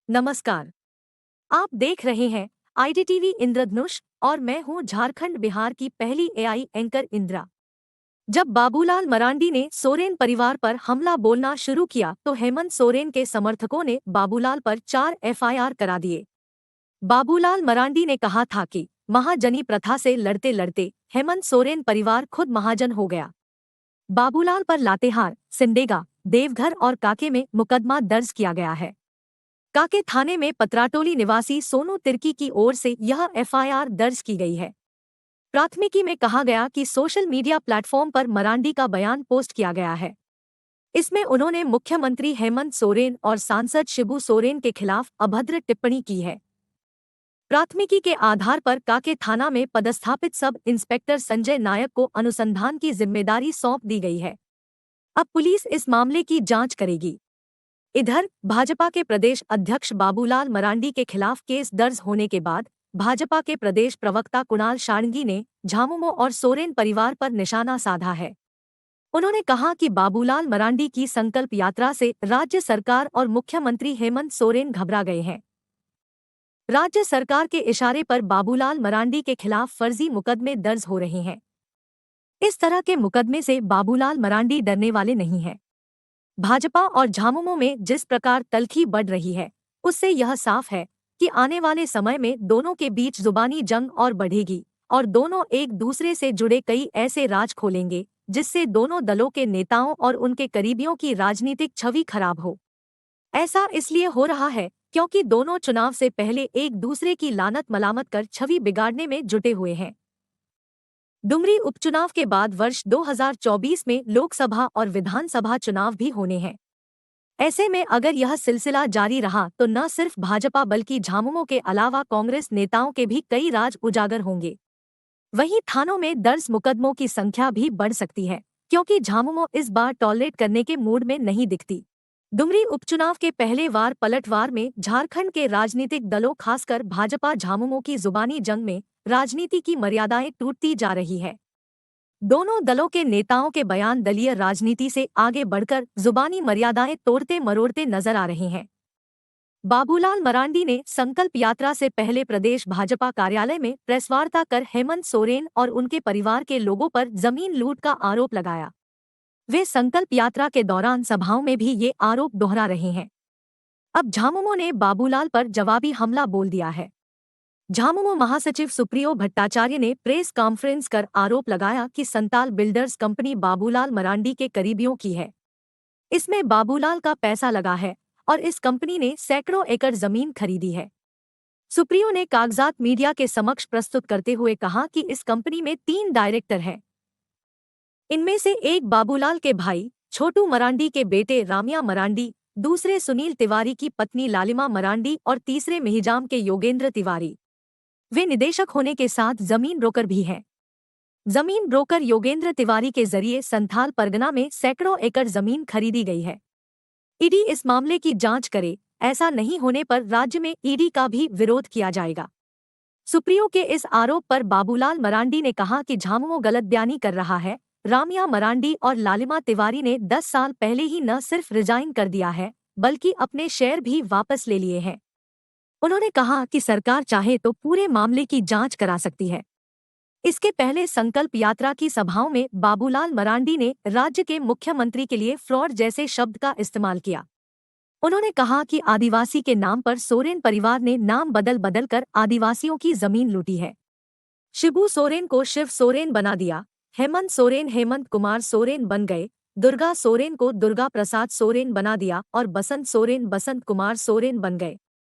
नमस्कार। आप देख रहे हैं आईडीटीवी इंद्रधनुष और मैं हूं झारखंड बिहार की पहली एआई एंकर इंद्रा। जब बाबूलाल मरांडी ने सोरेन परिवार पर हमला बोलना शुरू किया तो हेमंत सोरेन के समर्थकों ने बाबूलाल पर 4 एफआईआर करा दिए। बाबूलाल मरांडी ने कहा था कि महाजनी प्रथा से लड़ते लड़ते हेमंत सोरेन परिवार खुद महाजन हो गया। बाबूलाल पर लातेहार, सिमडेगा, देवघर और काके में मुकदमा दर्ज किया गया है। काके थाने में पतराटोली निवासी सोनू तिर्की की ओर से यह एफआईआर दर्ज की गई है। प्राथमिकी में कहा गया कि सोशल मीडिया प्लेटफॉर्म पर मरांडी का बयान पोस्ट किया गया है। इसमें उन्होंने मुख्यमंत्री हेमंत सोरेन और सांसद शिबू सोरेन के खिलाफ अभद्र टिप्पणी की है। प्राथमिकी के आधार पर काके थाना में पदस्थापित सब इंस्पेक्टर संजय नायक को अनुसंधान की जिम्मेदारी सौंप दी गई है। अब पुलिस इस मामले की जांच करेगी। इधर भाजपा के प्रदेश अध्यक्ष बाबूलाल मरांडी के खिलाफ केस दर्ज होने के बाद भाजपा के प्रदेश प्रवक्ता कुणाल शांडगी ने झामुमो और सोरेन परिवार पर निशाना साधा है। उन्होंने कहा कि बाबूलाल मरांडी की संकल्प यात्रा से राज्य सरकार और मुख्यमंत्री हेमंत सोरेन घबरा गए हैं। राज्य सरकार के इशारे पर बाबूलाल मरांडी के खिलाफ फर्जी मुकदमे दर्ज हो रहे हैं। इस तरह के मुकदमे से बाबूलाल मरांडी डरने वाले नहीं हैं। भाजपा और झामुमो में जिस प्रकार तल्खी बढ़ रही है, उससे यह साफ है कि आने वाले समय में दोनों के बीच जुबानी जंग और बढ़ेगी और दोनों एक दूसरे से जुड़े कई ऐसे राज खोलेंगे जिससे दोनों दलों के नेताओं और उनके करीबियों की राजनीतिक छवि खराब हो। ऐसा इसलिए हो रहा है क्योंकि दोनों चुनाव से पहले एक दूसरे की लानत मलामत कर छवि बिगाड़ने में जुटे हुए हैं। डुमरी उपचुनाव के बाद वर्ष 2024 में लोकसभा और विधानसभा चुनाव भी होने हैं। ऐसे में अगर यह सिलसिला जारी रहा तो न सिर्फ भाजपा बल्कि झामुमो के अलावा कांग्रेस नेताओं के भी कई राज उजागर होंगे। वहीं थानों में दर्ज मुकदमों की संख्या भी बढ़ सकती है क्योंकि झामुमो इस बार टॉलरेट करने के मूड में नहीं दिखती। डुमरी उपचुनाव के पहले वार पलटवार में झारखंड के राजनीतिक दलों खासकर भाजपा झामुमो की जुबानी जंग में राजनीति की मर्यादाएं टूटती जा रही है। दोनों दलों के नेताओं के बयान दलीय राजनीति से आगे बढ़कर जुबानी मर्यादाएं तोड़ते मरोड़ते नजर आ रहे हैं। बाबूलाल मरांडी ने संकल्प यात्रा से पहले प्रदेश भाजपा कार्यालय में प्रेसवार्ता कर हेमंत सोरेन और उनके परिवार के लोगों पर जमीन लूट का आरोप लगाया। वे संकल्प यात्रा के दौरान सभाओं में भी ये आरोप दोहरा रहे हैं। अब झामुमो ने बाबूलाल पर जवाबी हमला बोल दिया है। झामुमो महासचिव सुप्रियो भट्टाचार्य ने प्रेस कॉन्फ्रेंस कर आरोप लगाया कि संताल बिल्डर्स कंपनी बाबूलाल मरांडी के करीबियों की है। इसमें बाबूलाल का पैसा लगा है और इस कंपनी ने सैकड़ों एकड़ जमीन खरीदी है। सुप्रियो ने कागजात मीडिया के समक्ष प्रस्तुत करते हुए कहा कि इस कंपनी में 3 डायरेक्टर हैं। इनमें से एक बाबूलाल के भाई छोटू मरांडी के बेटे रामिया मरांडी, दूसरे सुनील तिवारी की पत्नी लालिमा मरांडी और तीसरे मिहिजाम के योगेंद्र तिवारी। वे निदेशक होने के साथ जमीन ब्रोकर भी हैं। जमीन ब्रोकर योगेंद्र तिवारी के जरिए संथाल परगना में सैकड़ों एकड़ जमीन खरीदी गई है। ईडी इस मामले की जांच करे, ऐसा नहीं होने पर राज्य में ईडी का भी विरोध किया जाएगा। सुप्रियो के इस आरोप पर बाबूलाल मरांडी ने कहा कि झामुमो गलत बयानी कर रहा है। रामिया मरांडी और लालिमा तिवारी ने 10 साल पहले ही न सिर्फ रिजाइन कर दिया है बल्कि अपने शेयर भी वापस ले लिए हैं। उन्होंने कहा कि सरकार चाहे तो पूरे मामले की जांच करा सकती है। इसके पहले संकल्प यात्रा की सभाओं में बाबूलाल मरांडी ने राज्य के मुख्यमंत्री के लिए फ्रॉड जैसे शब्द का इस्तेमाल किया। उन्होंने कहा कि आदिवासी के नाम पर सोरेन परिवार ने नाम बदल बदल कर आदिवासियों की जमीन लूटी है। शिबू सोरेन को शिव सोरेन बना दिया, हेमंत सोरेन हेमंत कुमार सोरेन बन गए, दुर्गा सोरेन को दुर्गा प्रसाद सोरेन बना दिया और बसंत सोरेन बसंत कुमार सोरेन बन गए।